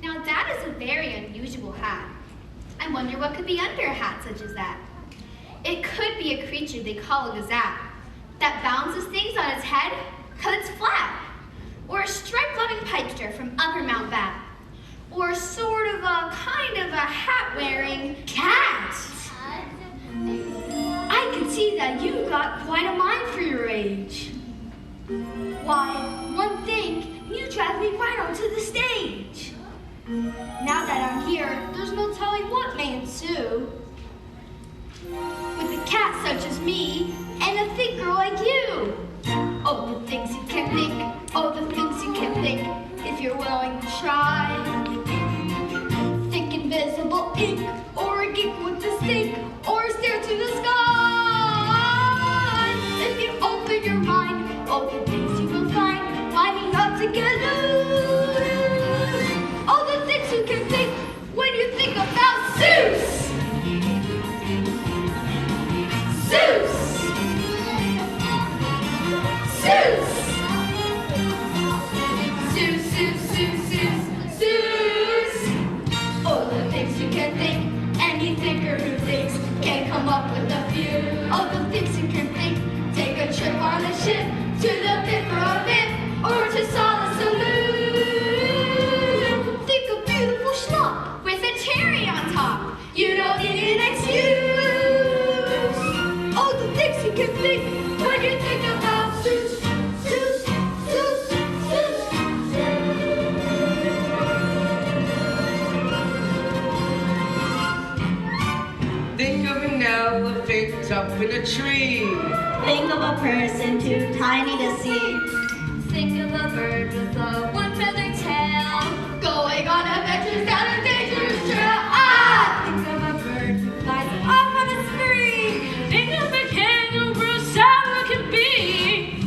Now that is a very unusual hat. I wonder what could be under a hat such as that. It could be a creature they call a gazap that balances things on its head because it's flat, or a stripe-loving pipester from Upper Mount Bat, or sort of a kind of a hat-wearing cat. I can see that you've got quite a mind for your age. Why, one thing, you dragged me right onto the stage. Now that I'm here, there's no telling what may ensue. With a cat such as me, and a thick girl like you. Oh, the things you can think, oh, the things you can think, if you're willing to try. Thick invisible ink, or a geek with a stink, or a stare to the sky. If you open your mind, oh, the things you will find, lining up together. Oh, the things you can think when you think about Zeus. Zeus! Zeus! Zeus, Zeus, Zeus, Zeus, Zeus! Oh, the things you can think, any thinker who thinks can come up with a few. Oh, the things you can think, take a trip on a ship to the pit for a bit, or to Solace Saloon. Think of beautiful schmuck with a cherry on top. You don't need an excuse. Oh, the things you can think when you think about Zeus, Zeus, Zeus, Zeus. Think of an elephant up in a tree. Think of a person too tiny to see. Think of a bird with a one-feathered tail, going on adventures down a dangerous trail. Ah! Think of a bird who flies off on a spree. Think of a kangaroo, sad it can be.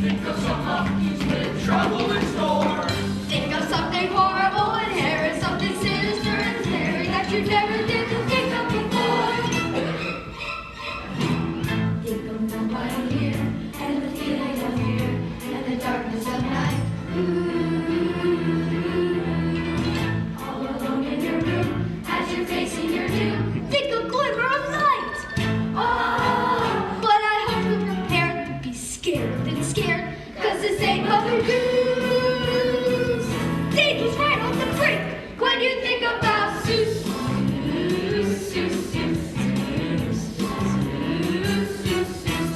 Think of some monkeys with trouble in store. Think of something horrible and hairy, something sinister and scary that you never did to think of before. Think of nobody here, and the feeling of fear, and the darkness of night. All alone in your room, as you're facing your doom. Think a glimmer of light. Oh, but I hope you're prepared to be scared and scared, 'cause this ain't Mother Goose. Danger's right on the brink when you think about Zeus. Zeus, Zeus, Zeus, Zeus, Zeus, Zeus, Zeus.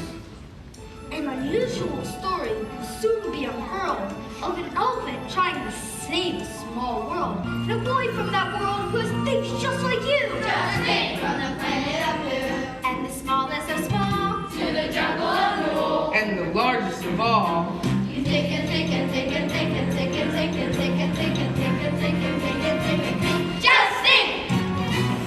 An unusual story will soon be unfurled of an elephant trying to save a small world, and a boy from that world who has things just like you. Just think from the planet of blue, and the smallest of small, to the jungle of rule. And the largest of all. You think and think and think and think and think and think and think and think and think and think and think and think and think. Just think!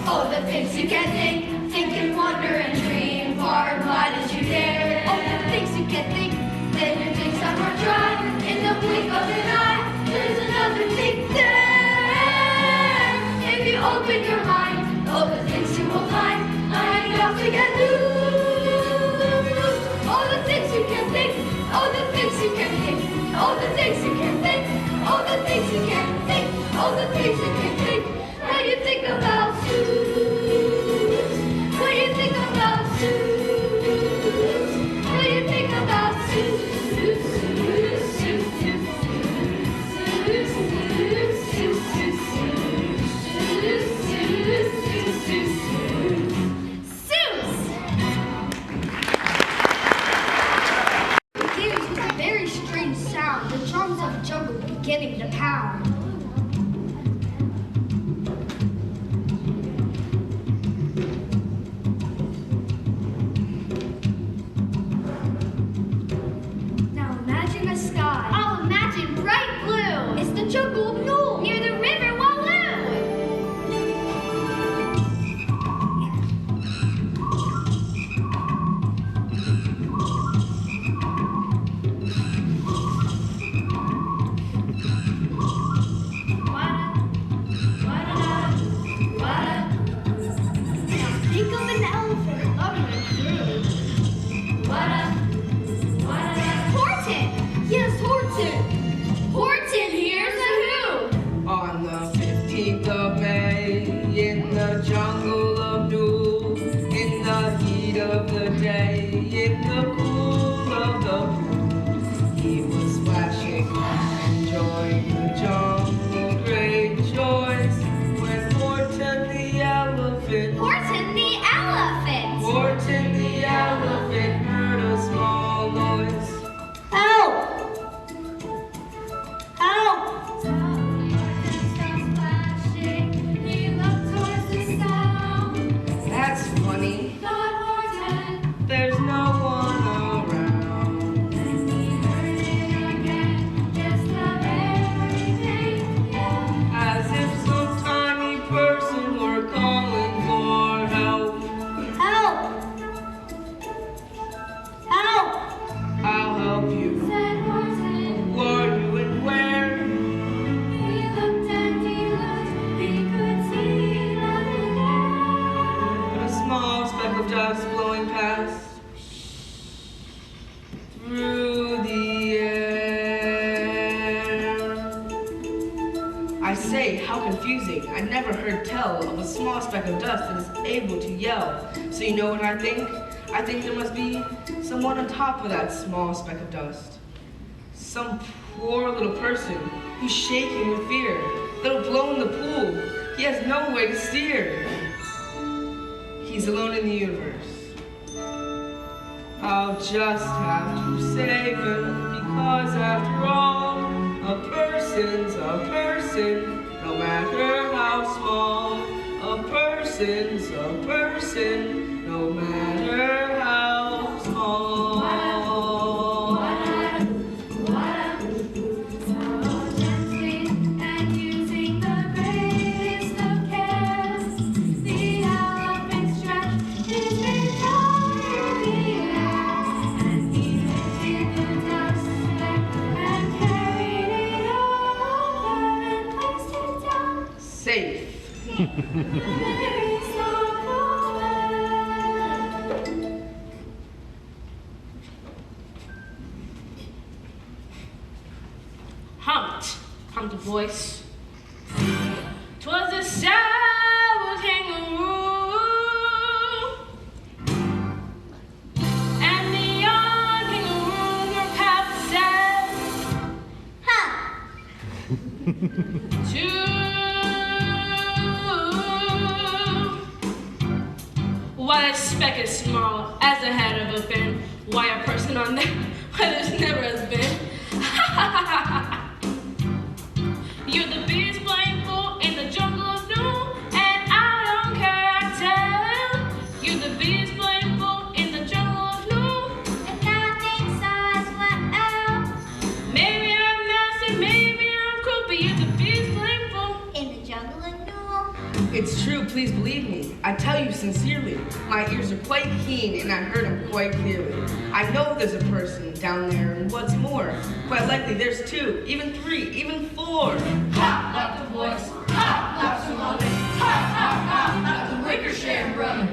Oh, the things you can think and wonder and dream far and wide as you dare. Oh, the things you can think. Then you think some are dry in the blink of an eye. There's another thing there. If you open your mind, oh, the things you will find lining up together. sound, the drums of the jungle beginning to pound. Now imagine a sky. I'll imagine bright blue. It's the jungle of Newell. Near the river Waloo. Think of an elephant lumbering through. Horton. Yes, Horton. Horton, here's a who. On the 15th of May, in the jungle of Newell, in the heat of the day, in the cool of the pool, he was splashing, enjoying the jungle great joys, when Horton the elephant, Horton the elephant. Horton the elephant heard a small noise. Help! Help! That's funny. There's no one around. As if some tiny person were calling for help. Help! Help! I'll help you. Who are you and where? A small speck of dust blowing past through the air. I say, how confusing. I never heard tell of a small speck of dust that is able to yell. So you know what I think? I think there must be someone on top of that small speck of dust. Some poor little person who's shaking with fear. Little blow in the pool. He has no way to steer. He's alone in the universe. I'll just have to save him, because after all, a person's a person, no matter how small. A person's a person, no matter how small. And using the greatest of cares, the elephant stretched his big trunk through the air, and he lifted the dust speck and carried it over and placed it down Safe. very softly. Humped the voice. 'Twas a sour kangaroo, and the young kangaroo were proud to say, Huh. Why that speck is small as the head of a fin. Why a person on that? Why there's never has been. You're the biggest playing fool in the jungle of Newell, and I don't care, I tell. You're the biggest playing fool in the jungle of Newell. And nothing size well. Maybe I'm nasty, maybe I'm cruel, but you're the biggest playing fool. In the jungle of Newell. It's true, please believe me. I tell you sincerely. My ears are quite keen and I heard him quite clearly. I know there's a person down there, and what's more, quite likely there's two, even three, even four. Ha! Laughed the voice. Ha! Laughed the mother. Ha! Ha! Ha! Laughed the Wickersham brothers.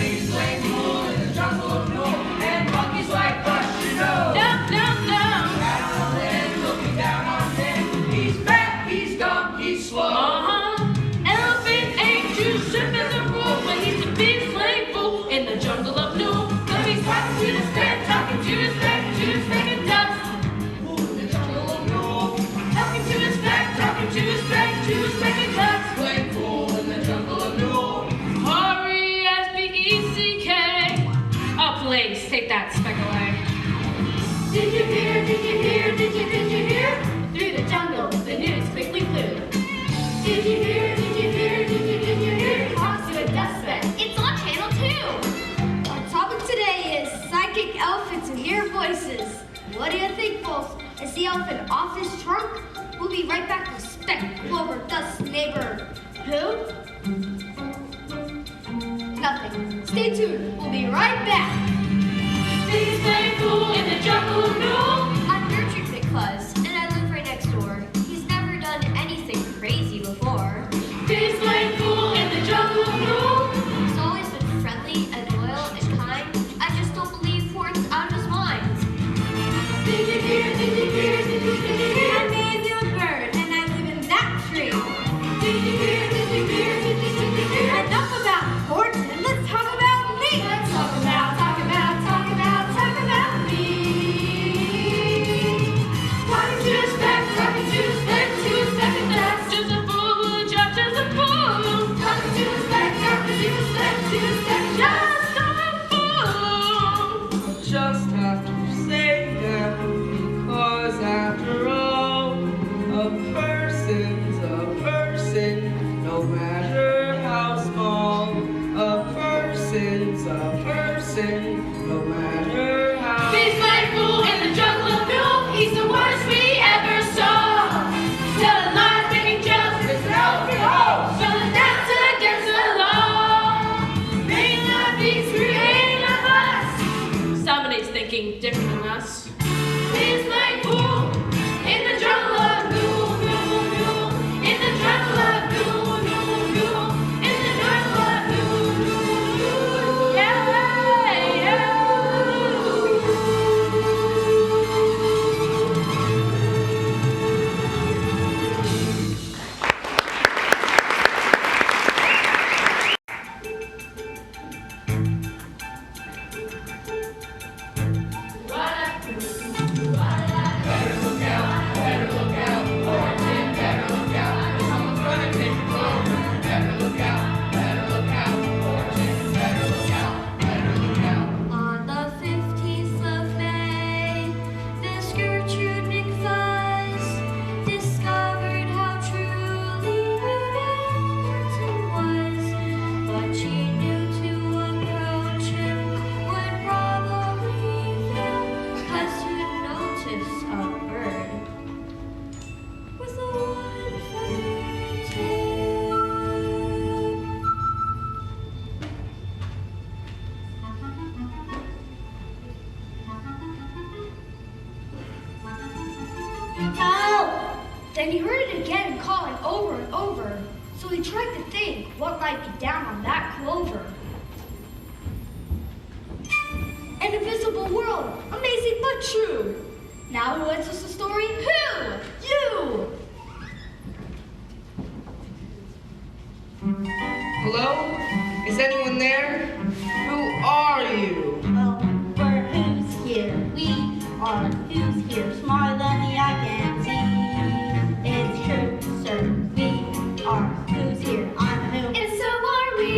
He's playing fool in the jungle of Newell, and monkeys like brush, you know. No. Looking down on him. He's fat, he's dumb, he's slow. Elephant ain't too swift as a rule, but he's the biggest playing fool in the jungle of Newell. So he's talking to the speck, talking to the speck, to the speck and dust. Fool in the jungle of Newell. Talking to the speck, talking to the speck, to the speck and dust. Playing fool in the jungle of Newell. R-E-S-P-E-C-K. place. Take that, Speckle Egg. Did you hear, did you hear, did you hear? Through the jungle, the news quickly flew. Did you hear, did you hear, did you hear? Talks to a dustbin. It's on Channel 2. Our topic today is psychic elephants who hear voices. What do you think, folks? Is the elephant off his trunk? We'll be right back with Speck, Clover, Dust's neighbor. Who? Nothing. Stay tuned. We'll be right back. Please play fool in the jungle room. I'm Gertrude McFuzz, and I live right next door. He's never done anything crazy before. Please play fool in the jungle room. He's always been friendly and loyal and kind. I just don't believe Horton's out of his mind. Did you hear, did you hear, did you hear? I'm a bird, and I live in that tree. Did you hear, did you hear, did you hear? Enough about Horton, and let's talk about me. Let's talk about me. Talking to Speck, talking to Speck and Dust. Just a fool, just a fool. Talking to Speck, talking to Speck and Dust. Just a fool. I just have to say that because after all, a person's a person, no matter how small. A person's a person, no matter how. Please play fool in the jungle of doom. He's the worst we ever saw. Telling lies, making jokes, it's no. Showing that's against the law. Making up these creating of us. Somebody's thinking different than us. Please play fool in the jungle of doom, doom, doom. In the jungle of doom, doom, doom. In the jungle of doom, doom, doom. Yeah, yeah. On the 15th of May, this Gertrude McFuzz discovered how truly Horton was. But she knew to approach him would probably fail, 'cause who'd notice a bird with a one-feathered tail? Help! Then he heard it again calling over and over. So he tried to think what might be down on that clover. An invisible world, amazing but true. Now who lends us the story? Who? You! Hello? Is anyone there? Who are you? Well, we're who's here. We are who's here. Smaller than the eye can see. It's true, sir. We are who's here. I'm who. And so are we.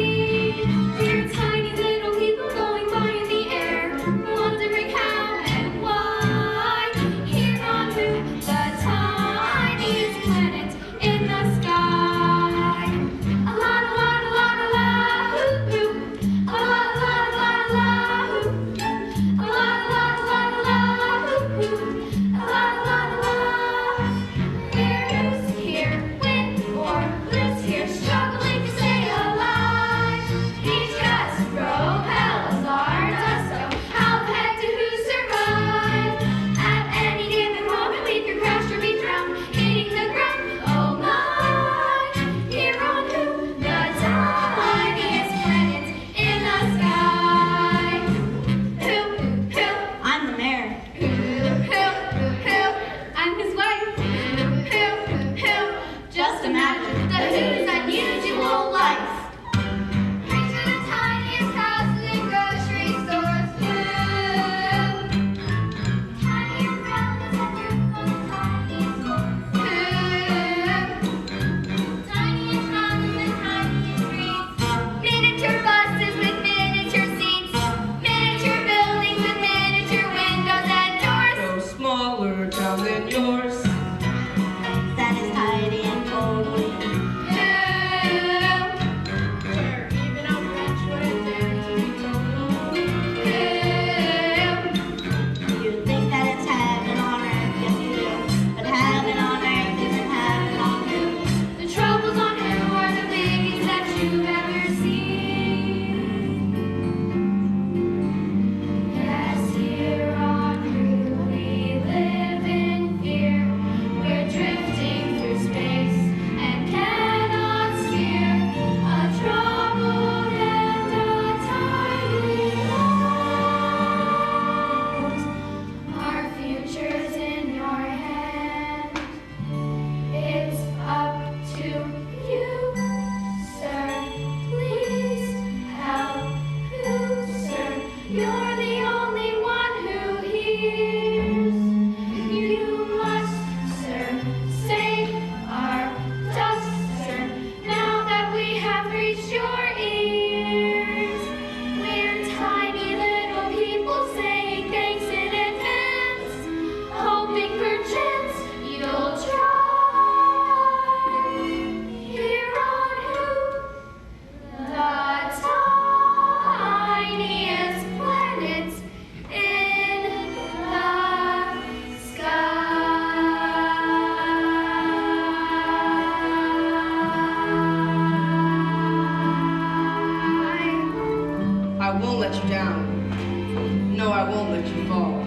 We're tiny little people going by in the air, wondering how and why. Here on Who, the tiniest planet in the sky. A la la la la la la, hoo hoo. A You're the only one who hears. You must, sir, save our dust, sir, now that we have reached your ears. We're tiny little people saying thanks in advance, hoping perchance you'll try. Here on Who, the tiniest planets in the sky. I won't let you down. No, I won't let you fall.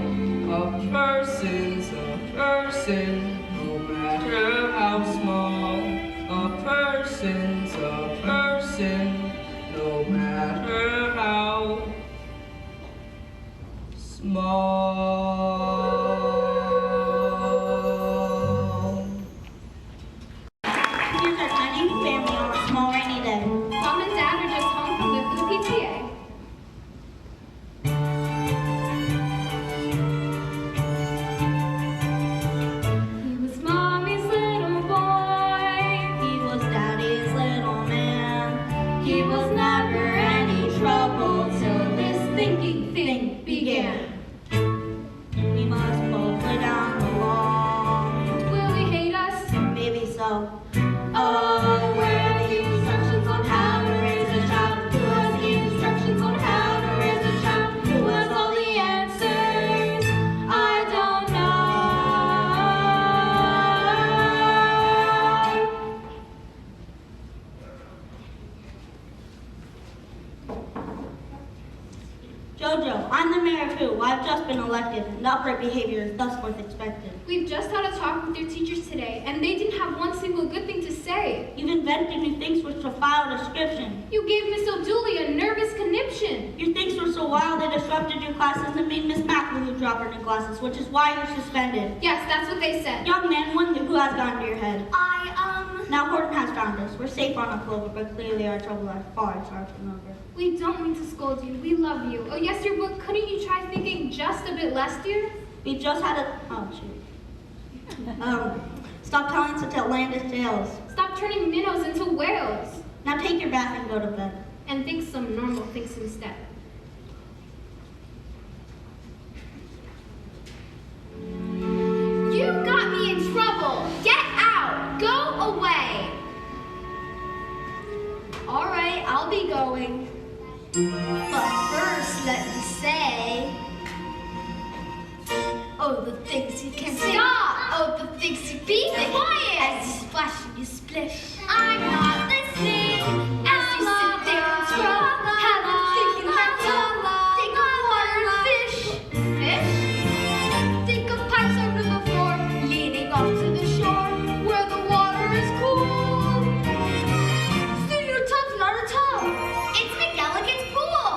A person's a person, no matter how small. A person's a person, no matter how small. Here's our tiny family on a small rainy day. Mom and Dad are just home from the Who PTA. He was Mommy's little boy. He was Daddy's little man. He was never any trouble till this thinking thing began. We must both lay down the law. Will he hate us? Maybe so. Oh, where are the instructions on how to raise a child? Who has the instructions on how to raise a child? Who has all the answers? I don't know. Jojo, I'm the mayor of Who. I've just been elected, and upright behavior is thus what's expected. We've just had a talk with your teachers today, and they didn't have one single good thing to say. You've invented new things which will file a description. You gave Miss O'Dooley a nervous conniption. Your things were so wild they disrupted your classes and made Miss McAloo drop her new glasses, which is why you're suspended. Yes, that's what they said. Young man, wonder who has gone to your head. I, Now Horton has found us. We're safe on a Clover, but clearly our trouble are far from over. We don't mean to scold you. We love you. Oh, yes, your book. Couldn't you try thinking just a bit less, dear? We just had a... Oh, shoot. Stop telling such outlandish tales. Stop turning minnows into whales. Now take your bath and go to bed. And think some normal things instead. you got me in trouble. Get out. Go away. All right, I'll be going. But first, let me say, oh, the things you can say. Stop! Oh, the things you be quiet. As you splash and you splish. I'm not listening. As you sit there and scrub, haven't thinking that tongue. Think of water and fish. Fish? Think of pipes under the floor, leading off to the shore, where the water is cool. See, your tub's not a tub. It's McElligot's pool.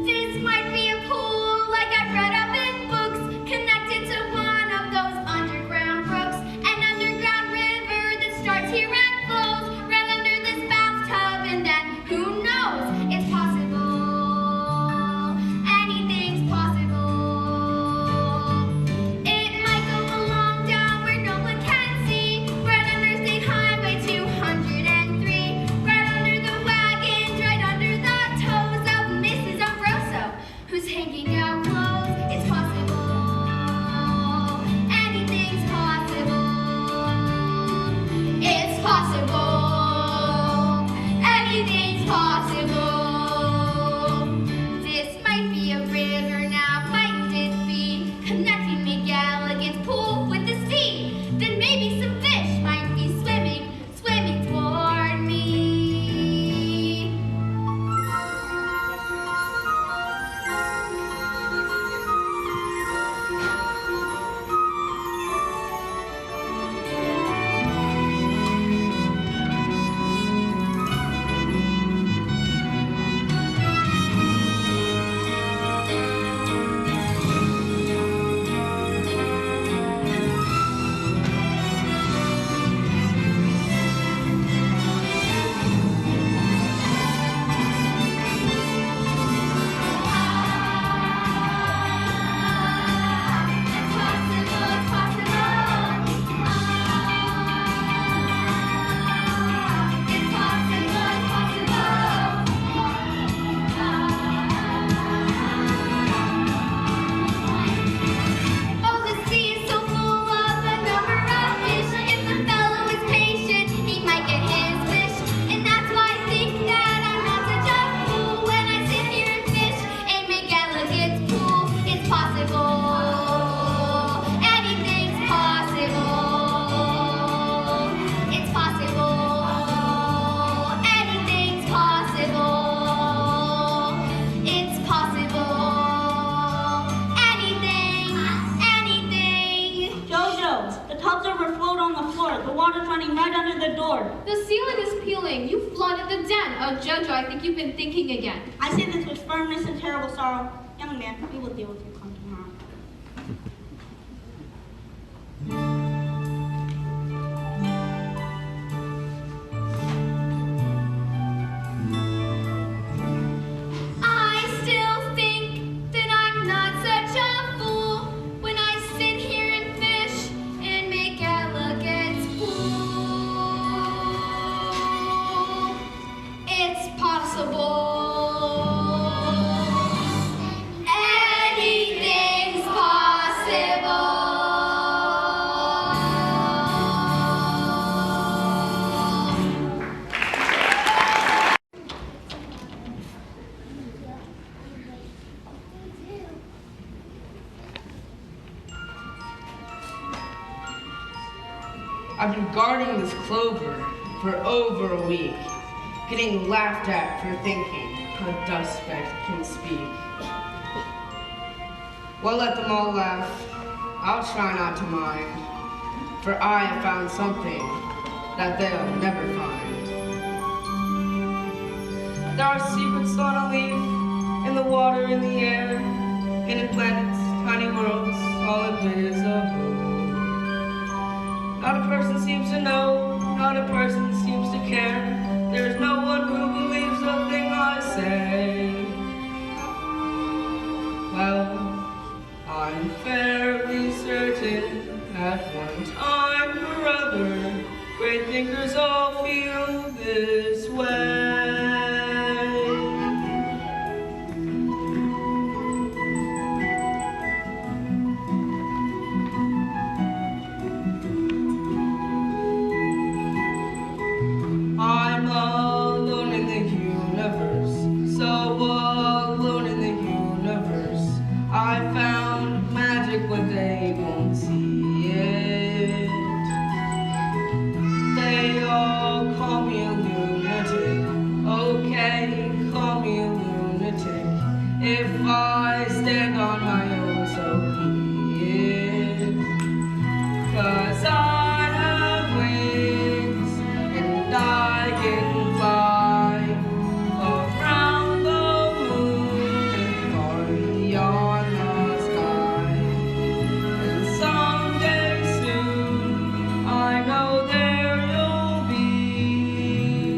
This might be a pool like I've read up in books, connected to one of Oh, Jojo, I think you've been thinking again. I say this with firmness and terrible sorrow. Young man, we will deal with you come tomorrow. I still think that I'm not such a fool when I sit here and fish and make elegant pool. It's possible. Anything's possible. I've been guarding this clover for over a week, getting laughed at for thinking a dust speck can speak. Well, let them all laugh. I'll try not to mind, for I have found something that they'll never find. There are secrets on a leaf, in the water, in the air, hidden planets, tiny worlds, all invisible. Not a person seems to know, not a person seems to care. There's no one who believes a thing I say. Well, I'm fairly certain at one time or other, great thinkers all feel this way. I'm alone in the universe, so alone in the universe. I found magic when they won't see it. They all call me a lunatic. Okay, call me a lunatic. If I stand on my own, so be it. 'Cause I have wings and I can fly around the moon and far beyond the sky. And someday soon, I know there will be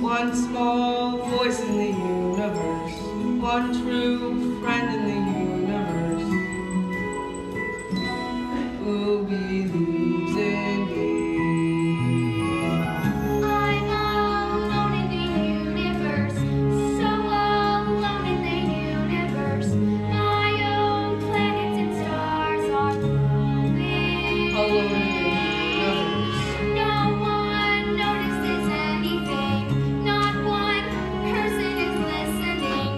one small voice in the universe, one true friend in the universe, who believes in me. I'm alone in the universe, so alone in the universe. My own planets and stars are glowing. Alone in the universe. No one notices anything. Not one person is listening.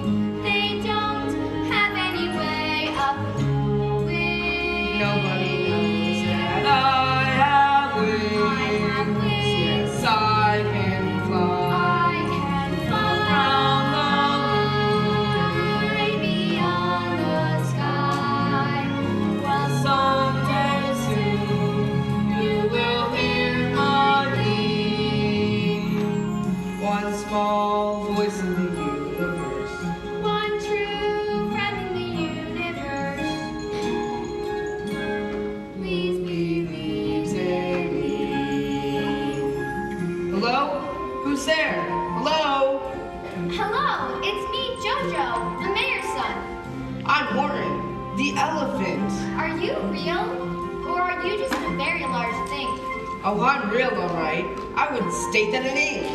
They don't have any way of knowing. Nobody knows that I have wings. Yes, I can fly. I can Around fly beyond the sky. Well, someday soon you will hear my plea. One small voice in the universe. one true friend in the universe. Please Believes in me. Hello? Who's there? Hello? Hello, it's me, Jojo, the mayor's son. I'm Warren, the elephant. Are you real? Or are you just a very large thing? Oh, I'm real, all right. I would state that in ink.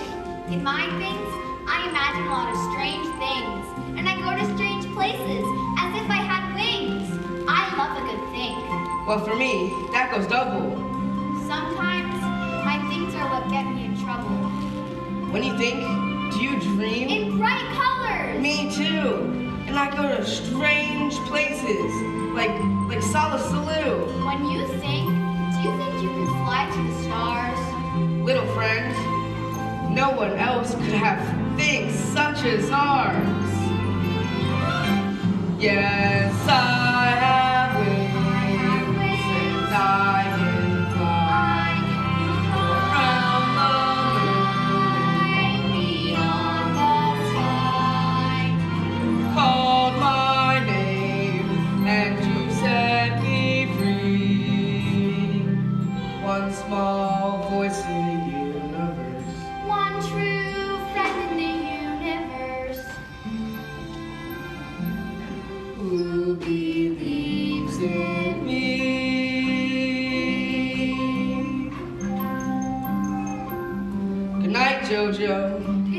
In my things, I imagine a lot of strange things. And I go to strange places, as if I had wings. I love a good think. Well, for me, that goes double. Sometimes, my things are what get me in trouble. When you think, do you dream? In bright colors! Me too. And I go to strange places, like Sala Salou. When you think, do you think you can fly to the stars? Little friend, no one else could have things such as ours. Yes, I have wings, and I can fly I can around the moon. fly beyond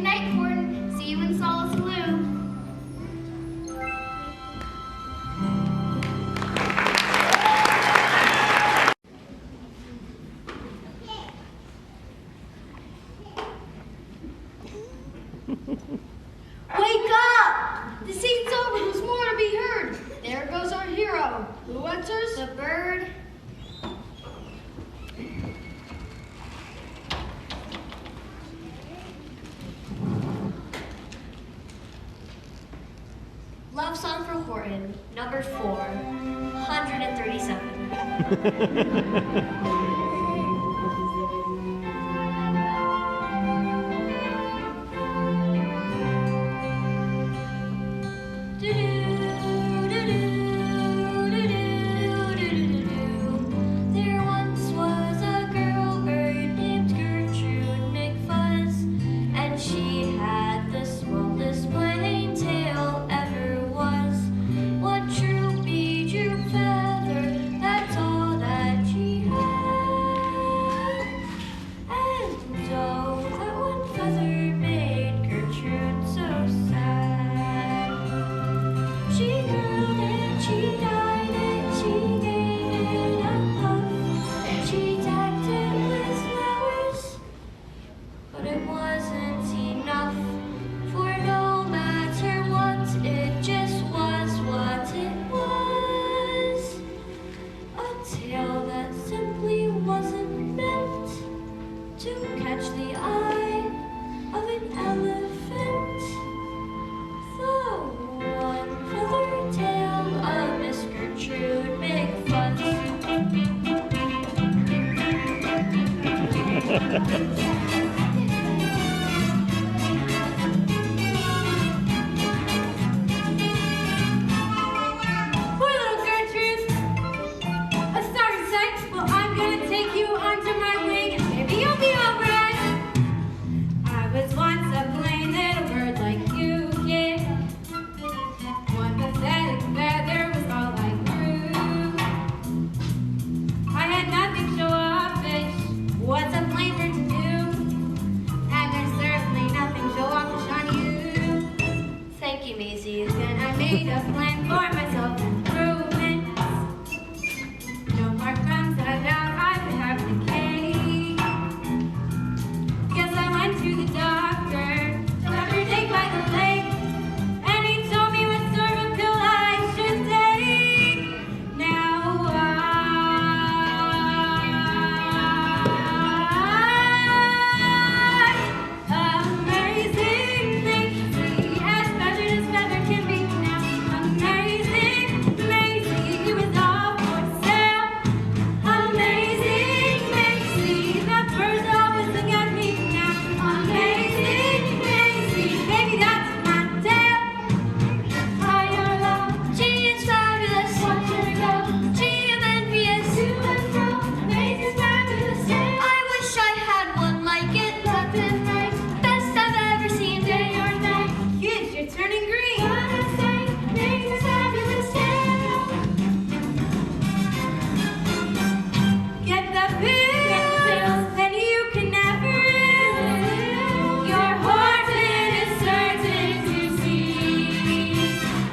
night, Horton. See you in Solasaloo. Wake up! The scene's over. There's more to be heard. There goes our hero. Who enters? The bird. Love Song for Horton, number 437. There once was a girl bird named Gertrude McFuzz, and she had the smallest plain tail ever was. One droopy droop feather, that's all that she had. And oh, that one feather made Gertrude so sad. She grew and she died and she gave it a puff. She decked it with flowers, but it wasn't enough. For no matter what, it just was what it was. A tail that simply wasn't meant to catch the eye of an elephant. The one feather tail of Miss Gertrude McFuzz. Poor little Gertrude. A sorry sight. Well, I'm gonna take you onto my wing and maybe you'll be alright. I was once a plain little bird like you, kid. One pathetic feather was all I grew. I had nothing show off, bitch. What's a plain bird to do? And there's certainly nothing show offish on you. Thank you, Maisie. Then I made a plan for myself improvements. No more crumbs that I vowed I would have decay. Guess I went to the doctor take by the lake, and he told me what sort of pill I should take. Now amazing Maisie, as feather can be now. Amazing Maisie, it was all for sale. Amazing Maisie, the birds are whistling at me now. Amazing Maisie, baby, that's my tale. Higher love, She is fabulous. watch her go, She is envious. to and fro. Amazing, fabulous, I wish I had one like it. left and right, Best I've ever seen. day or night. Kids, you're turning green. What I say, amazing, fabulous tale. Get the pills, then you can never live. Your Horton is certain to see,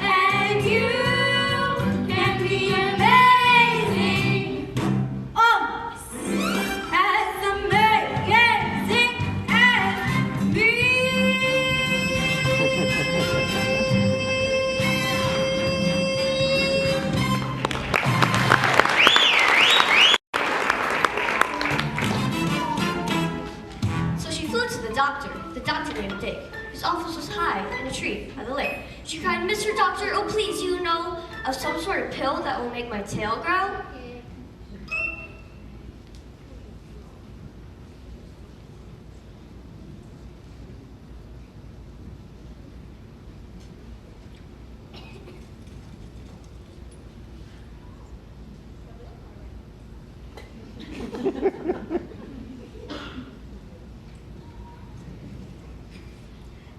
and you can be amazing, almost as amazing as me. So she flew to the doctor. The doctor named Dick, whose office was high in a tree by the lake. She cried, "Mr. Doctor, oh please, you know of some sort of pill that will make my tail grow?"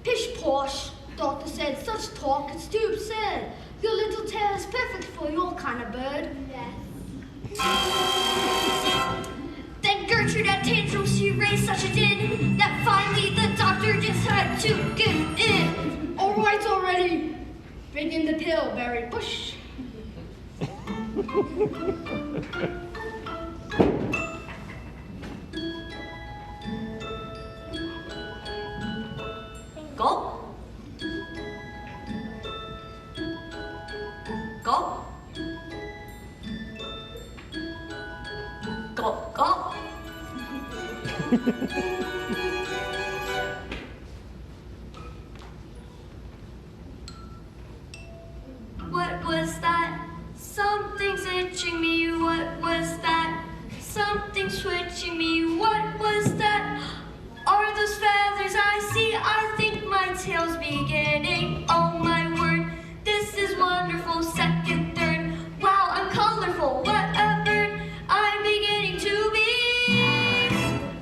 Pish posh, doctor said, such talk, it's too absurd. Your little tail is perfect for your kind of bird. Then Gertrude had tantrums, she raised such a din that finally the doctor decide to give in. All right already. Begin the Pillsbury Bush. Gulp. Gulp. Gulp, gulp. What was that? Something's itching me. What was that? Something's switching me. What was that? Are those feathers I see? I think my tail's beginning. Oh my word, this is wonderful. Second, third. Wow, I'm colorful. What a bird. I'm beginning to be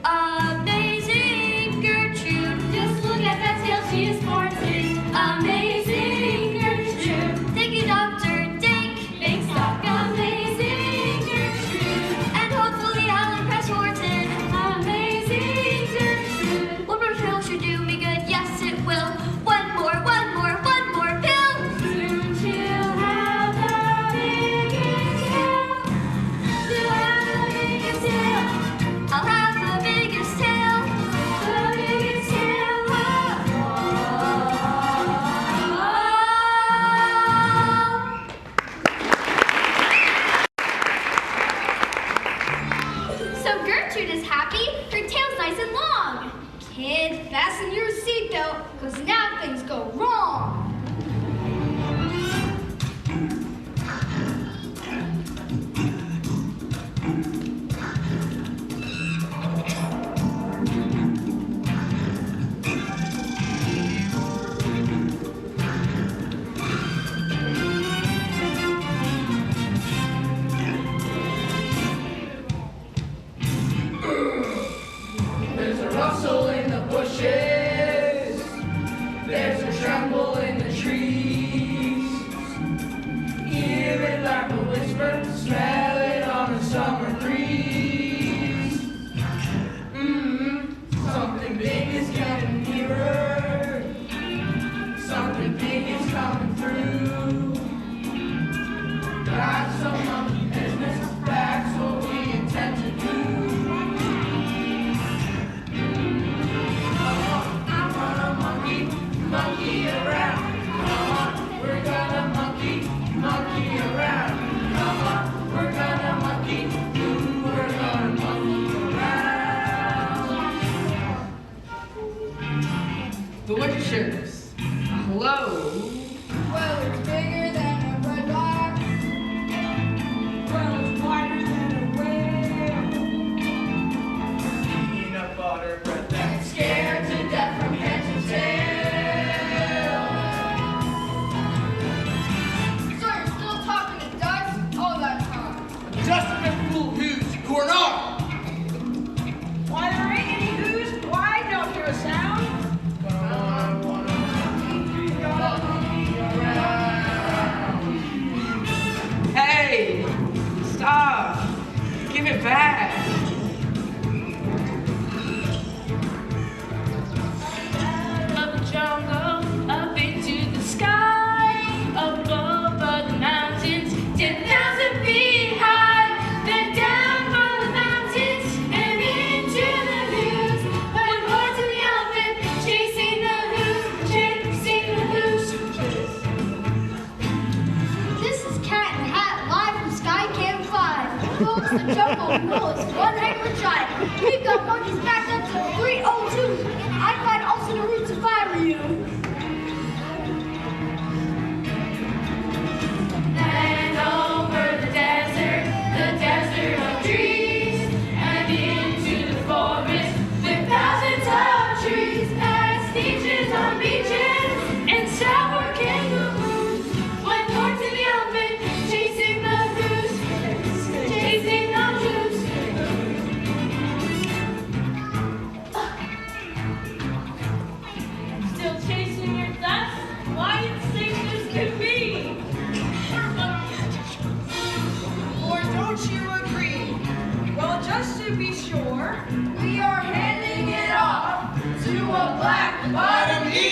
amazing Gertrude. Just look at that tail, she is sporting. Amazing Gertrude. Thank you, Dr. Dink. Big stock. Amazing Gertrude. And hopefully I'll impress Horton. Amazing Gertrude. One more pill should do me good. Yes, it will. One more pill. Soon she'll have the biggest tail. She'll have the biggest tail. I'll have the biggest tail. The biggest tail. So Gertrude is happy. Her tail's nice and long. Kid, fasten your seatbelt, because now things go wrong. There's a rustle in the bushes. There's a tremble in the trees. Hear it like a whisper, smell it on a summer breeze. Something big is getting nearer. Something big is coming through. Got some monkey business, that's what we intend to do. Monkey around, come on, we're gonna monkey around. Come on, we're gonna monkey, we're gonna monkey around. The Winter Sheriffs. Hello. Well, it's bigger than a red box. Well, it's wider than a whale. Peanut butter bread that's scared to death from head to tail. So you're still talking to ducks all that time. Just a bit full of who's who are not. Why there ain't any who's? Why I don't hear a sound? Come on, I wanna monkey around. Hey, stop. Give it back. Of the jungle, up into the sky, above the mountains, 10,000 feet high, then down from the mountains and into the hills. But more to the elephant, chasing the who's, chasing the who's. This is Cat in Hat live from Sky Camp 5. Folks, the jungle knows one heck of a drive. We've got monkeys backed up to 302. I'd find also the roots if I were you. And over the desert of trees, and into the forest with thousands of trees, past beaches on beaches, and sour kangaroos. Went north to the elephant, chasing the goose, chasing the goose. Still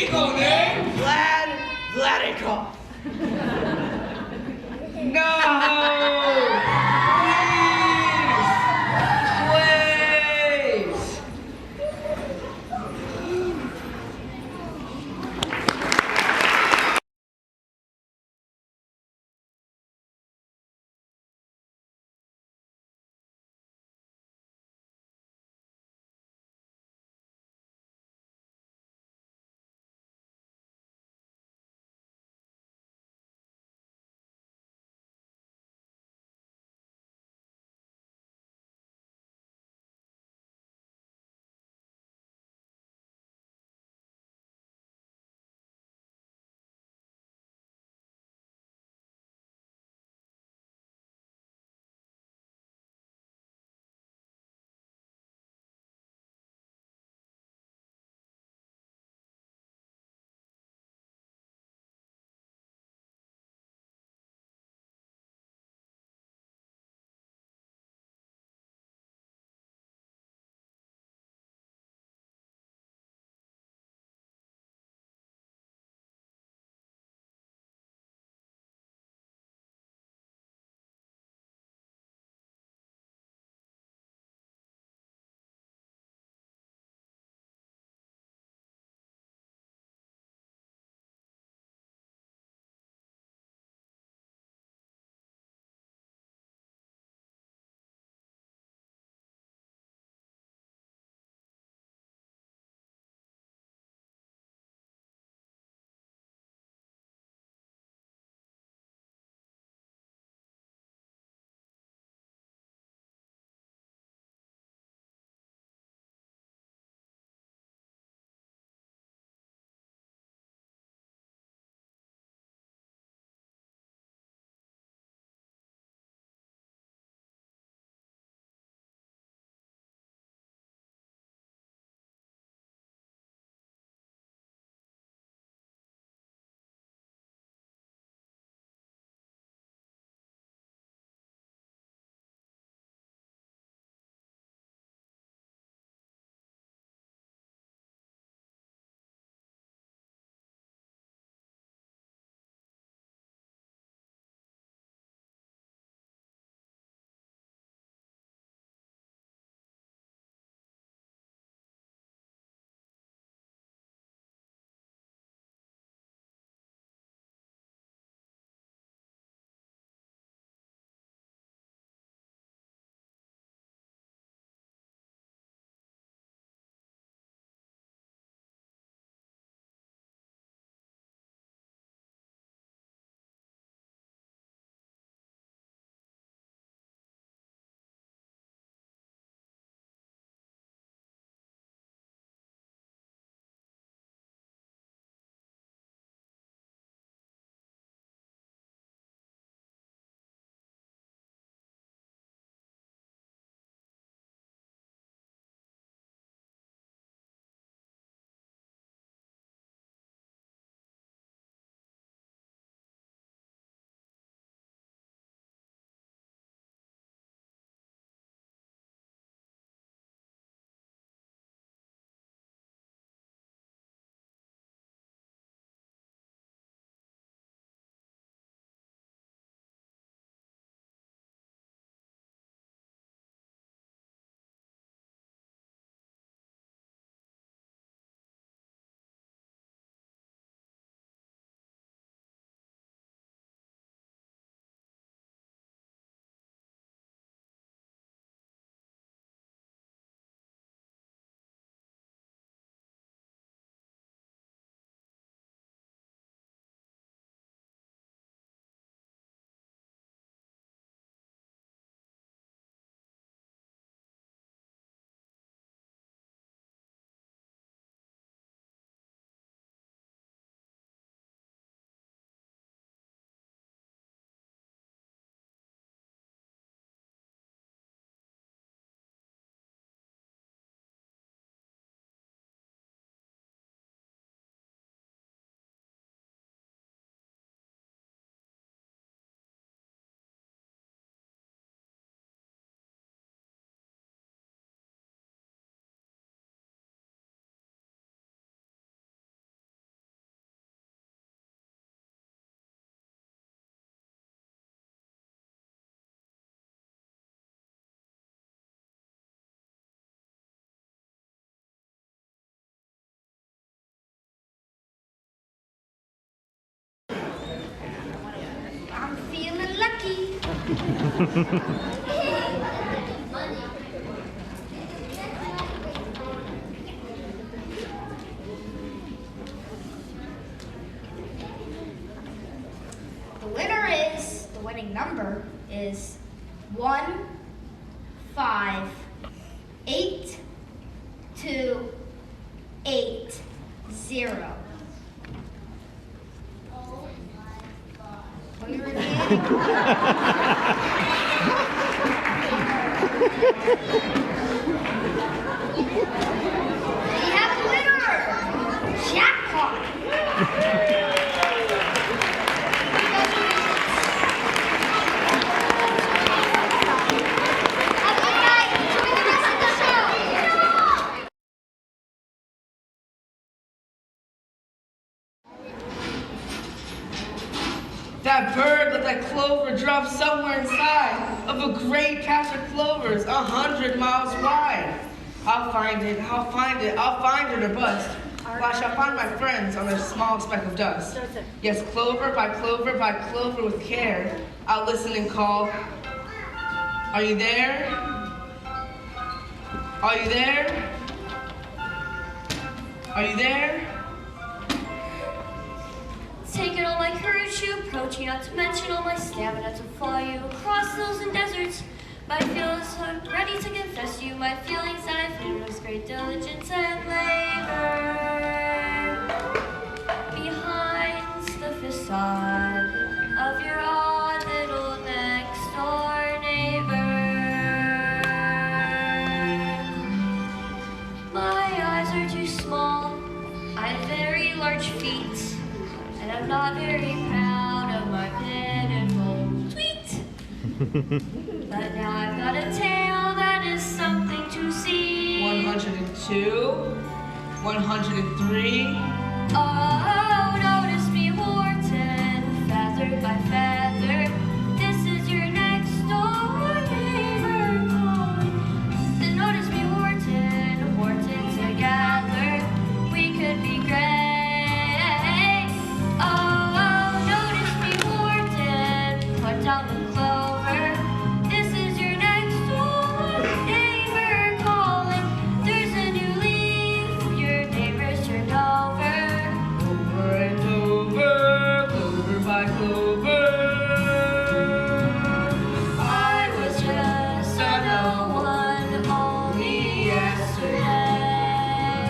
legal name? Vlad Vladikov. No! The winning number is 1, 5, 8, 2, 8, 0. Will you repeat? We have a winner! Jackpot! Have a good night. Enjoy the rest of the show. That bird let that clover drop somewhere inside of a great patch of clovers 100 miles wide. I'll find it, I'll find it, I'll find it or bust. Well, I shall find my friends on a small speck of dust. Yes, clover by clover by clover with care, I'll listen and call. Are you there? Are you there? Are you there? Taking all my courage to approach you, not to mention all my stamina to fly you across hills and deserts. My feelings are ready to confess to you my feelings that I've hidden with great diligence and labor. Behind the facade of your odd little next door neighbor, my eyes are too small, I have very large feet. And I'm not very proud of my pitiful tweet. But now I've got a tail that is something to see. 102, 103. Oh, notice me, Horton, feather by feather. This is your next door neighbor calling. Then notice me, Horton, Horton together. We could be great. Down the clover. This is your next door neighbor calling. There's a new leaf, your neighbor's turned over. Over and over, clover by clover. I was just a no one only yesterday.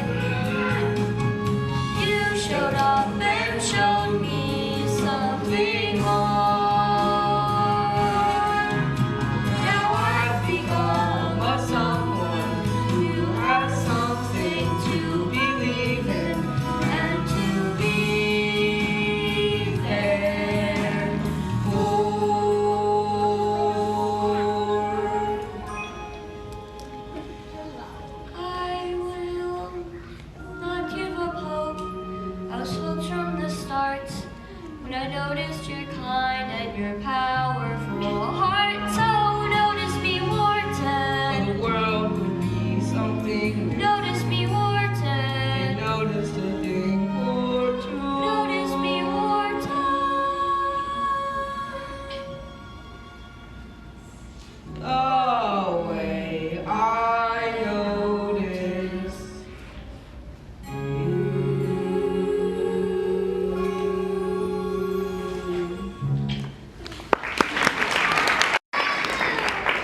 You showed up and showed me something more. When I noticed your kind and your powerful heart, so notice me, Wharton. The world would be something. Notice me, Wharton. Notice the thing or two. Notice me, Wharton. Oh, way I notice.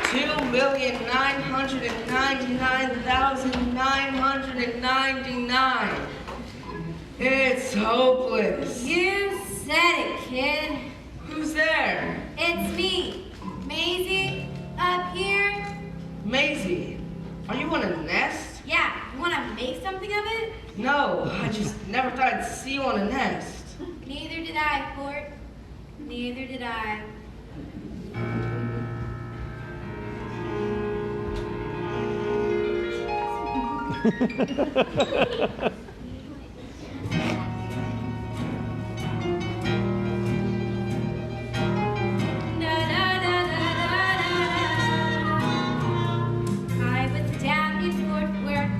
2,999,999. It's hopeless. You said it, kid. Who's there? It's me, Maisie, up here. Maisie, are you on a nest? Yeah, you want to make something of it? No, I just never thought I'd see you on a nest. Neither did I, Fort. Neither did I. I was down in Fort Worth,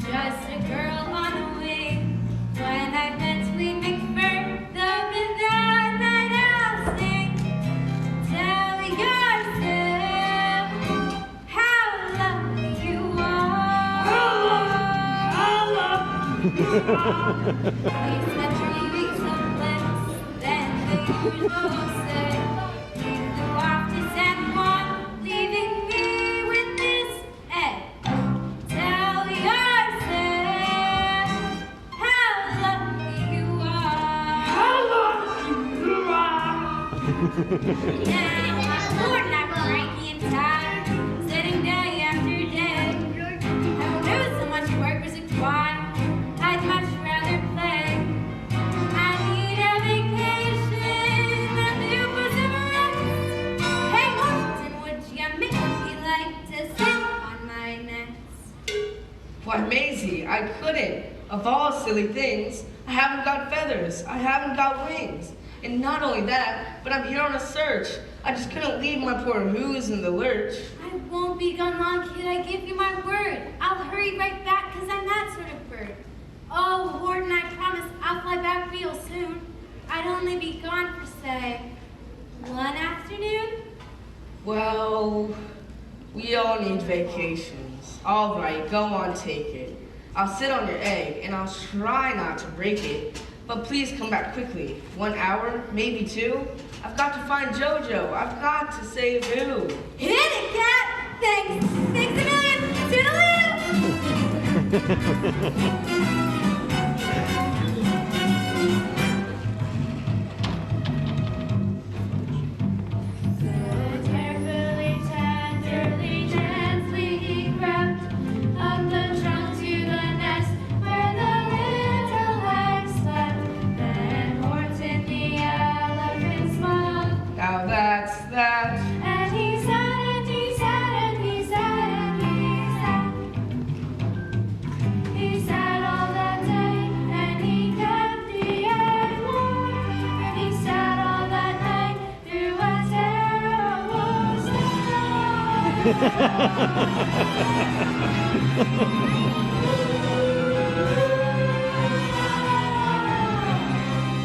just a girl on the wing. When I met Sweet McFur, the midnight night owl sing. Tell your naturally makes some bliss. Then the usual say, you go off to San Juan, leaving me with this egg. Tell yourself how lucky you are. How lucky you are. Now I'm bored and I'm cranky and tired, sitting day after day. I knew so much work was required. I'd much rather play. I need a vacation from the Pacific. Hey, Washington, would you make me like to sit on my nest? Why, Maisie, I couldn't. Of all silly things, I haven't got feathers. I haven't got wings. And not only that, but I'm here on a search. I just couldn't leave my poor who's in the lurch. I won't be gone long, kid. I give you my word. I'll hurry right back because I'm that sort of bird. Oh, Warden, I promise I'll fly back real soon. I'd only be gone for, say, one afternoon. Well, we all need vacations. All right, go on, take it. I'll sit on your egg, and I'll try not to break it. But please come back quickly. 1 hour, maybe 2. I've got to find JoJo. I've got to save who. Hit it, cat! Thanks. Thanks a million. Toodaloo! Carefully, tenderly, gently he crept up the trunk to the nest where the little egg slept. Then Horton the elephant smiled, Now that's that. and he sat and he sat and he sat and he sat. He sat all that day and he kept the egg warm, and he sat all that night through a terrible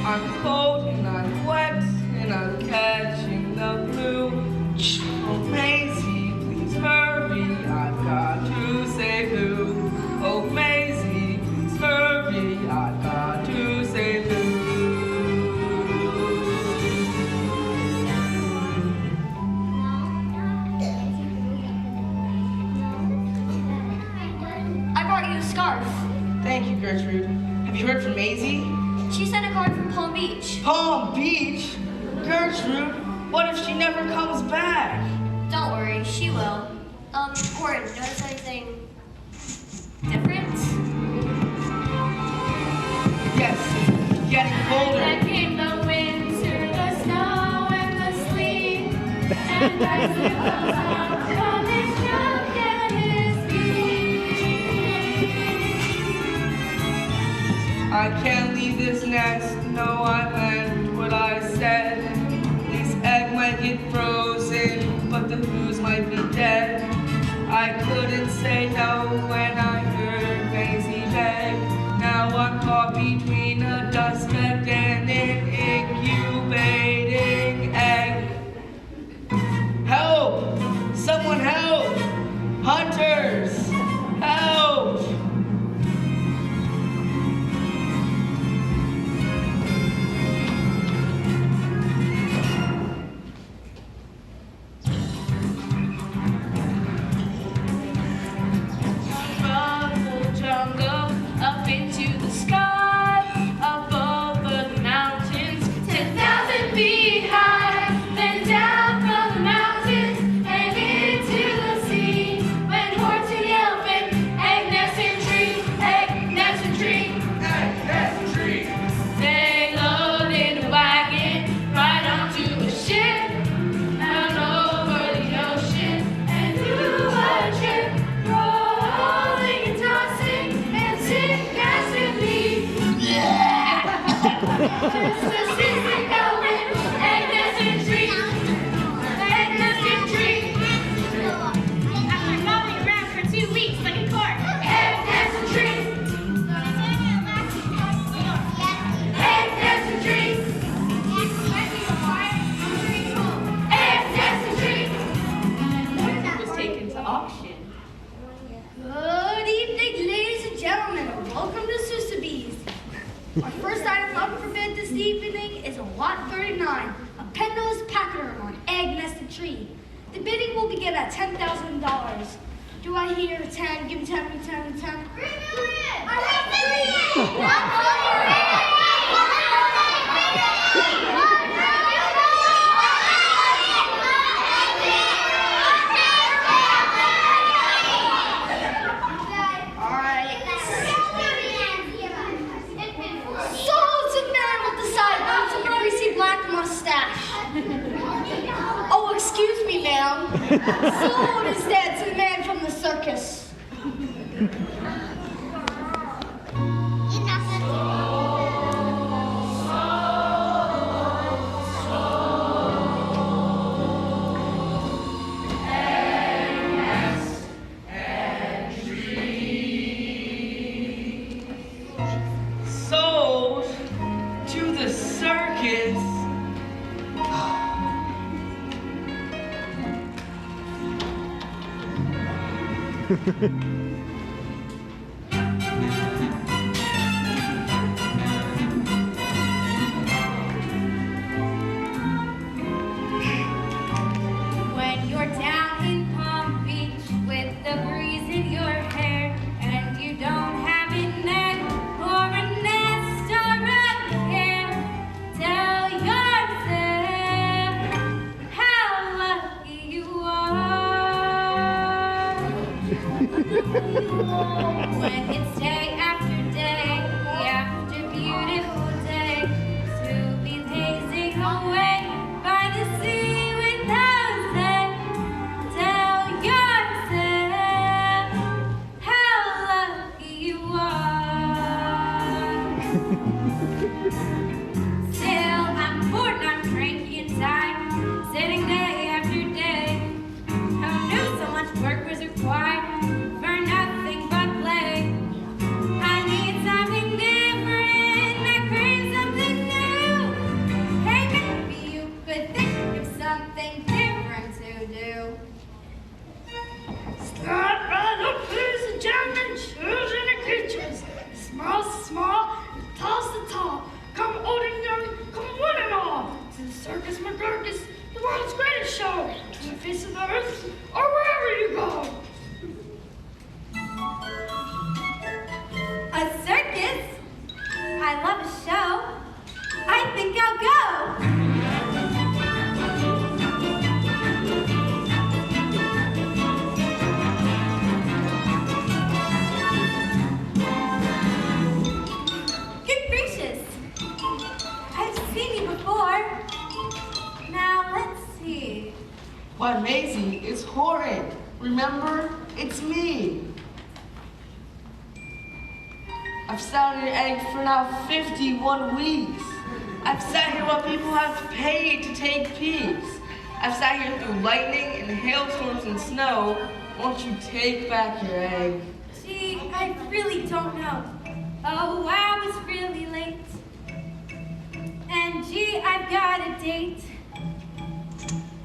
I'm cold and I'm wet and I'm catching the flu. Oh, Maisie, please hurry. I've got to save who. Oh, Maisie, please hurry. I've got to save who. I brought you a scarf. Thank you, Gertrude. Have you heard from Maisie? She sent a card from Palm Beach. Palm Beach? Gertrude, what if she never comes back? Don't worry, she will. Gordon, notice anything different? Yes, it's getting colder. Then came the winter, the snow, and the sleet, and icicles hung from his trunk and his feet. I can't leave this nest. No, I meant what I said. This egg might get frozen, but the who's might be dead. I couldn't say no when I heard Maisie beg. Now I'm caught between a dust speck and an incubating egg. Help! Someone help! Hunters! Help! From the jungle up into the sky, up over the mountains, 10,000 feet high, then down from the mountains and into the sea. When Horton the elephant, egg nest in tree, egg nest in tree, Egg nest tree. they loaded a wagon right onto a ship, out over the ocean and through a trip, rolling and tossing and sick as it be. Just a sick element, egg nest in tree, egg nest in tree. After rolling around for 2 weeks like a cork, egg nest in tree. Egg nest in tree. Egg nest in tree. Was taken to auction. Good evening, ladies and gentlemen. Welcome to Sotheby's. have up for bid this evening is a lot 39, a penniless pachyderm on egg-nested tree. The bidding will begin at $10,000. Do I hear 10? Give me 10, give me 10, give me 10. Oh, excuse me, ma'am. Sold is dead to the man from the circus. Sold to the circus. When you're down in Palm Beach with the breeze in your hair and you don't have a net or a nest or a care, tell yourself how lucky you are. When it's day after day after beautiful day to be lazing away by the sea without end, tell yourself how lucky you are. Still, I'm bored and I'm cranky and tired, sitting day after day. Who knew so much work was required for nothing but play? I need something different, I crave something new. Hey, maybe you could think of something different to do. Start right up, ladies and gentlemen, children and creatures. Small to small, and tall to tall. Come old and young, come one and all. To the Circus McGurkus, the world's greatest show. To the face of the earth, or wherever you go. A circus? I love a show. I think I'll go. Good gracious. I've seen you before. Now let's see. Why, Maisie, it's Horan. Remember? It's me. I've sat in an egg for now 51 weeks. I've sat here while people have paid to take peeks. I've sat here through lightning and hailstorms and snow. Won't you take back your egg? Gee, I really don't know. Oh, I was really late. And gee, I've got a date.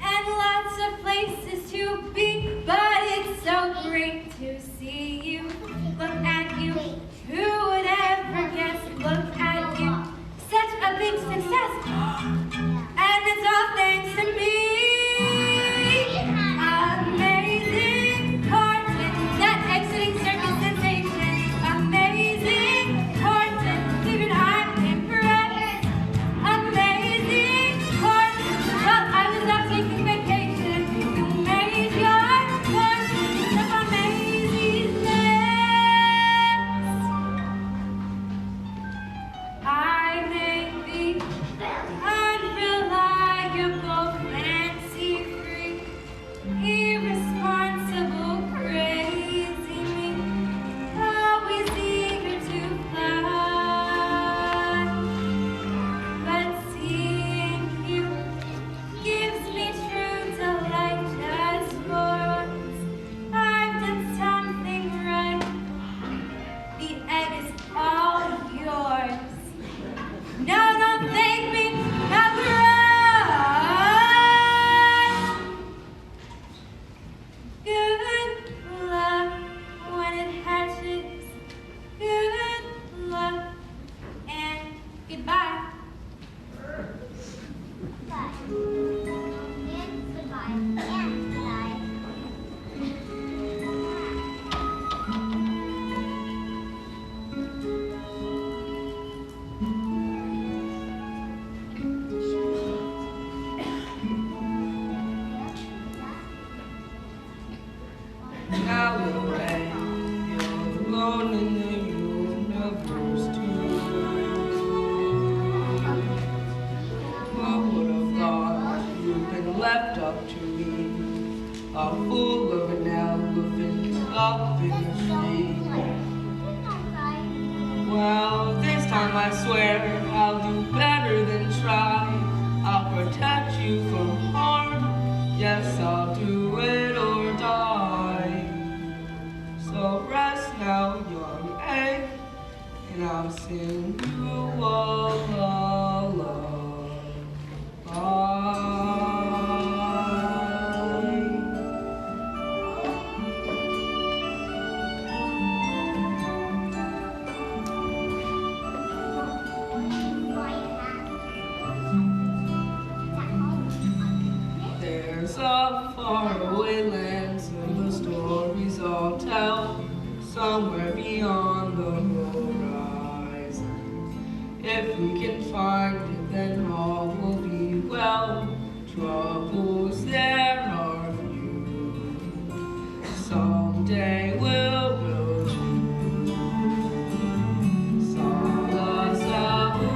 And lots of places to be, but it's so great to see you. Look at you. Who would ever guess? Look at you. Such a big success. And it's all thanks to me. Amazing Horton, that exiting circus sensation. Amazing Horton, even I'm impressed. Amazing Horton, well, I was out taking vacation. You made your fortune up on Maisie's nest. I may be chock full of an elephant up in the tree. Well, this time I swear I'll do better than try. I'll protect you from harm. Yes, I'll do it or die. So rest now, young egg, and I'll sing you a lullaby. There's a faraway land, so the stories all tell, somewhere beyond the horizon. If we can find it, then all will be well. Troubles there are few. Someday we'll build you. Sala Sabu.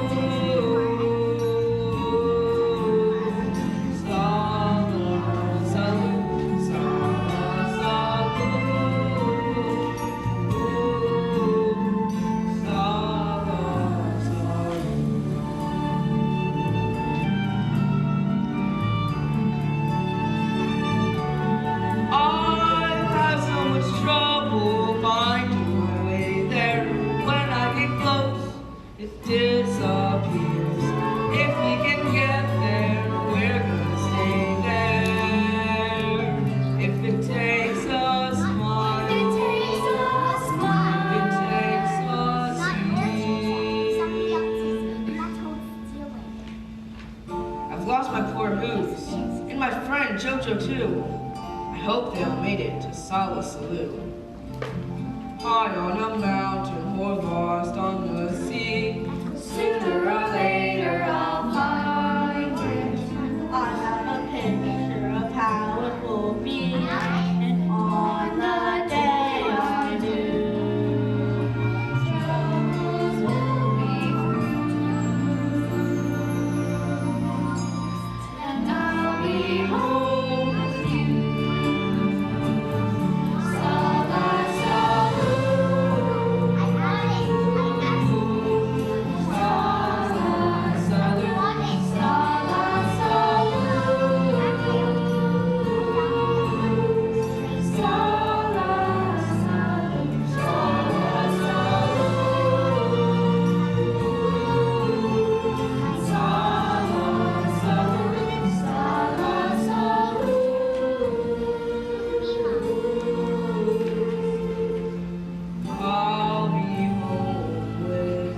Sala Sabu. Sala Sabu. Sala Sabu. I've had so much trouble finding my way there. When I get close, it disappears. If we can get there, we're gonna stay there. If it takes a smile, if it takes a I've lost my poor moose, and my friend Jojo too. I hope they all made it to Sala Salu. High on a mountain or lost on the sea, sooner or later I'll find it. I have a picture of how it will be, and on the day I do, troubles will be and I'll be home with you. Sala Salu, Sala Salu. Sala I'll be home with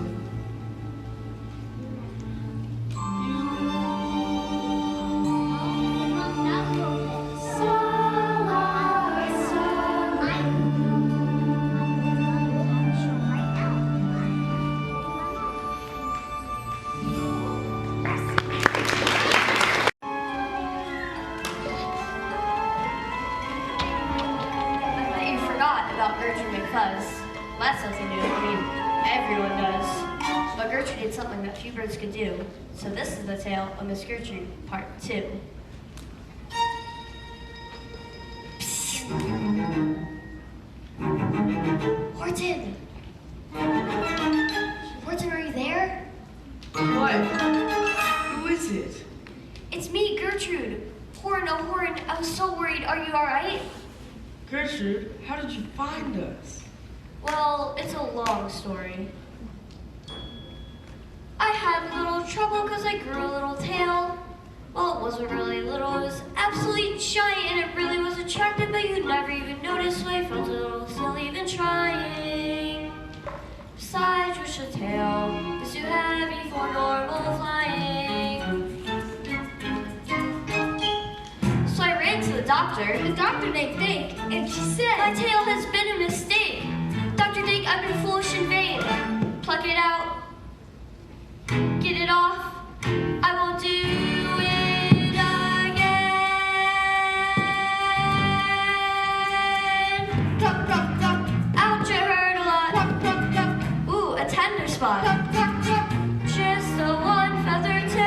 I bet you forgot about Gertrude McFuzz. Well, that's something new. I mean, everyone does. But Gertrude did something that few birds could do. So this is the tale of Miss Gertrude, part 2. Horton! Horton, are you there? what? Who is it? It's me, Gertrude. Horton, oh Horton, I was so worried. Are you alright? Gertrude, how did you find us? Well, it's a long story. I had a little trouble because I grew a little tail. Well, it wasn't really little, it was absolutely giant and it really was attractive, but you'd never even notice, so I felt a little silly even trying. Besides, which a tail is too heavy for normal flying. So I ran to the doctor named Dink, and she said, my tail has been a mistake. Dr. Dink, I've been foolish in vain. Pluck it out, get it off, I won't do it again. Pluck, pluck, pluck. Ouch, it hurt a lot. Pluck, pluck, pluck. Ooh, a tender spot. Pluck, pluck, pluck. Just a one feather tail.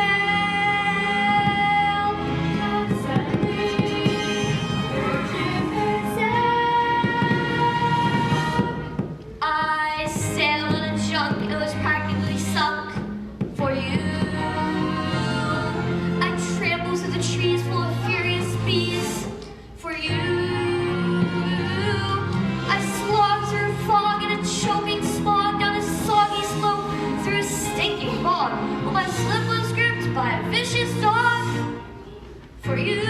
Suddenly, slip was gripped by a vicious dog. For you,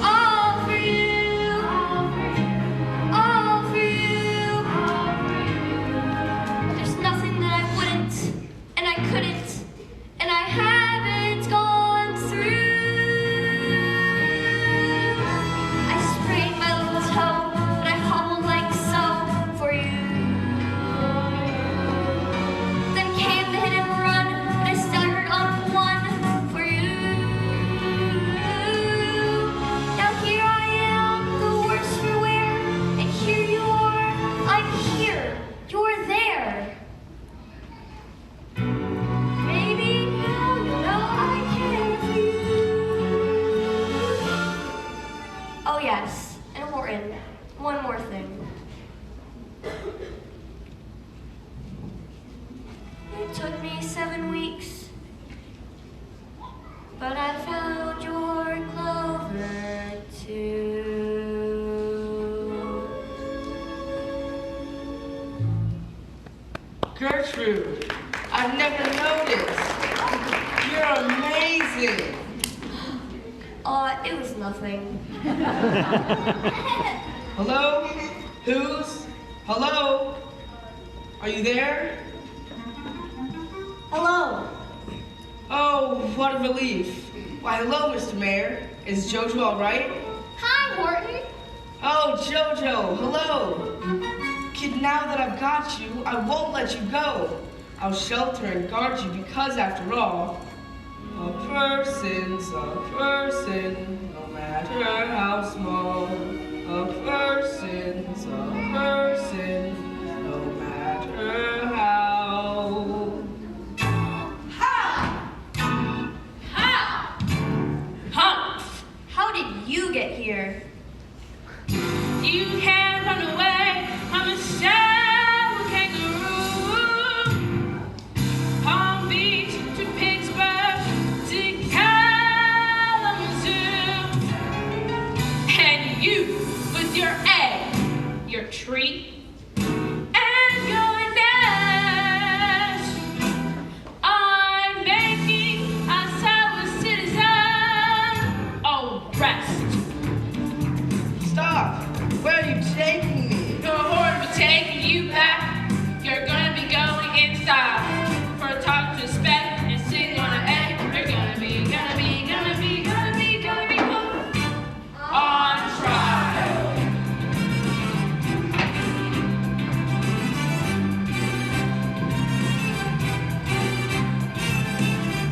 all for you, all for you. There's nothing that I wouldn't, and I couldn't, and I haven't gone through. I sprained my little toe, but I hobbled like so for you. Then came the hit and run, and I staggered up one for you. Now here I am, the worse for wear, and here you are. I'm here, you're there. Maybe now you know I care for you. Oh yes, and Horton, one more thing. It took me 7 weeks, but I found your clover too. Gertrude, I've never noticed. You're amazing. It was nothing. Hello? Who's? Hello? Are you there? Hello. Oh, what a relief. Why, hello, Mr. Mayor. Is Jojo all right? Hi, Horton. Oh, Jojo, hello. Kid, now that I've got you, I won't let you go. I'll shelter and guard you because, after all, a person's a person, no matter how small. A person's a person, no matter how. Humph! How did you get here? You can't run away. I'm a shallow kangaroo. Palm Beach to Pittsburgh to Kalamazoo. And you with your egg, your treat, and your nest. I'm making us our citizen. Oh, rest. Stop! Where are you taking me? Your horn will take you back. You're gonna be going in style for a talk to respect and sing on an egg. You're gonna be on trial.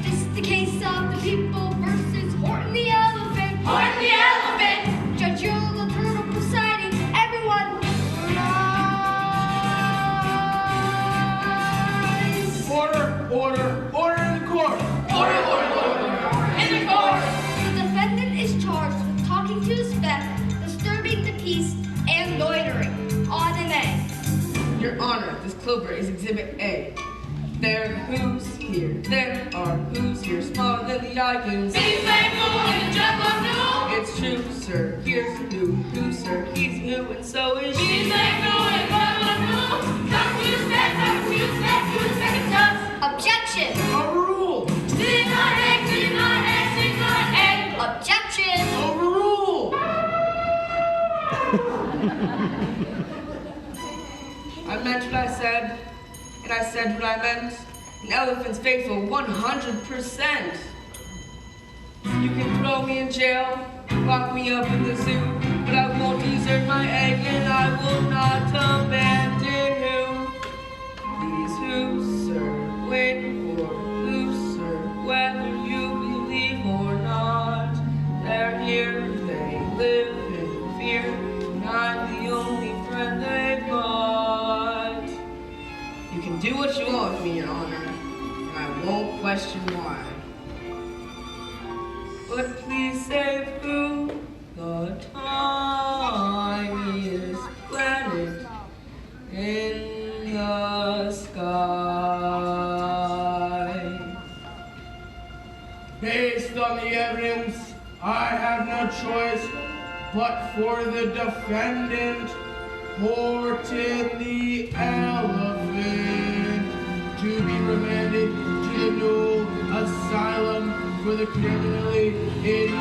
This is the case of the people versus Horton the elephant. Horn the elephant. Judge Yule the turtle presiding. Everyone rise. Order, order, order in the court. Order. In the court. The defendant is charged with talking to the spec, disturbing the peace, and loitering on an egg. Your Honor, this clover is Exhibit A. There who's here, there are who's here, smaller than the eye can see. Be thankful in the jungle of new. It's true, sir. Here's who, sir, he's who, and so is Be she. thankful in the jungle of new. Talk to the second touch. Objection! Overruled! Sitting on egg, sitting on egg, sitting on egg. Objection! Overruled! I meant what I said, and I said what I meant. An elephant's faithful 100%. You can throw me in jail, lock me up in the zoo, but I won't desert my egg, and I will not abandon who. These who, sir, wait for who, sir, whether you believe or not. They're here, they live in fear, and I'm the only friend they've got. You can do what you want with me, Your Honor, and I won't question why. But please save who the tiniest planet in the sky. Based on the evidence, I have no choice but for the defendant, Horton the elephant, to be remanded to the the criminally insane.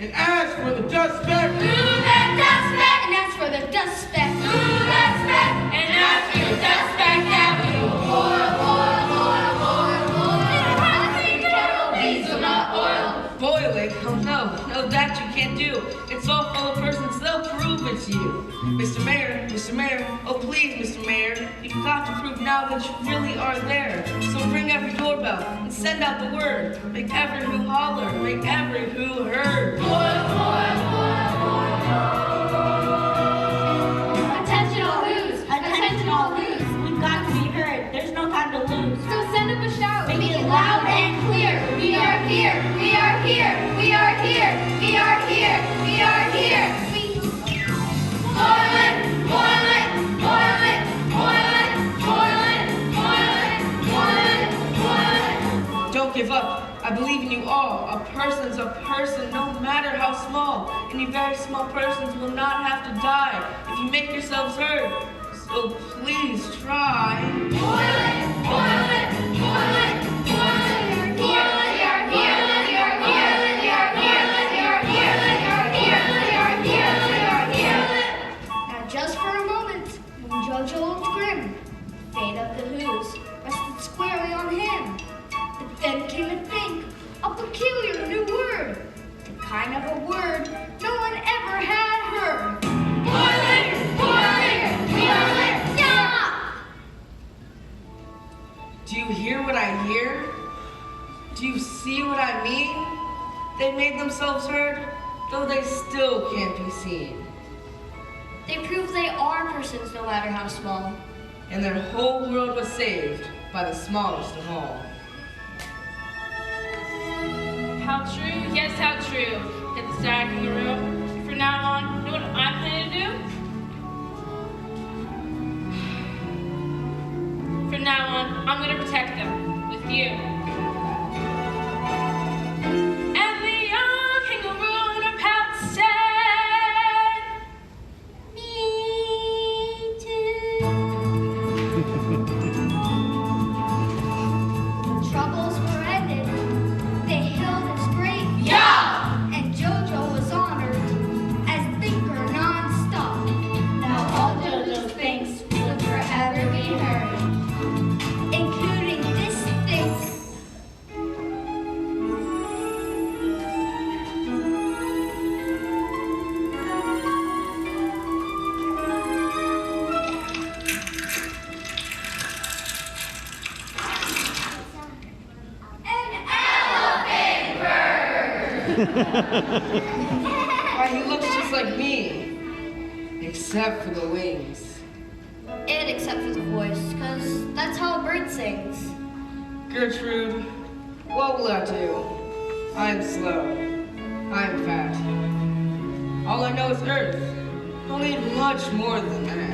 And as for the dust speck, Ooh, that dust speck. And as for the dust speck, Ooh, that speck. And after the dust speck, that will boil, boil, boil, boil, boil. Hot kettle, diesel, not oil. Boiling? Oh no, that you can't do. It's all full of persons, they'll prove it's you. Mr. Mayor, oh please, Mr. Mayor, you've got to prove now that you really are there. So ring every doorbell and send out the word. Make every who holler, make every who heard. Boil, boil, boil, boil, boil. Attention all who's. Attention all who's. We've got to be heard. There's no time to lose. so send up a shout. Make it loud and clear. We are here, we are here, we are here, we are here, we are here. Boil it, boil it, boil it, boil it, boil it, boil it, boil it, boil it. Don't give up. I believe in you all. A person's a person, no matter how small. And you very small persons will not have to die if you make yourselves heard. So please try. Boil it, boil it, boil it, boil it. We are here, we are here, we are here, we are here, we are here, we are here, we are here, we are here. Now just for a moment, when Judge Old Grim, fate of the Who's, rested squarely on him. But then came a think, a peculiar new word, the kind of a word no one ever had heard. Boil it, boil it, boil it. Yeah! Do you hear what I hear? Do you see what I mean? They made themselves heard, though they still can't be seen. They prove they are persons no matter how small. And their whole world was saved by the smallest of all. How true, yes, how true. Hit the stack in the room. From now on, you know what I'm planning to do? From now on, I'm going to protect them with you. And the young kangaroo in her pouch said, Me too. When troubles were ended, they hailed as great. Yeah! And JoJo was honored as thinker non-stop. Now all JoJo's thanks will forever be heard. Including this thing. Why, he looks just like me, except for the wings. And except for the voice, because that's how a bird sings. Gertrude, what will I do? I'm slow. I'm fat. All I know is Earth. I'll need much more than that.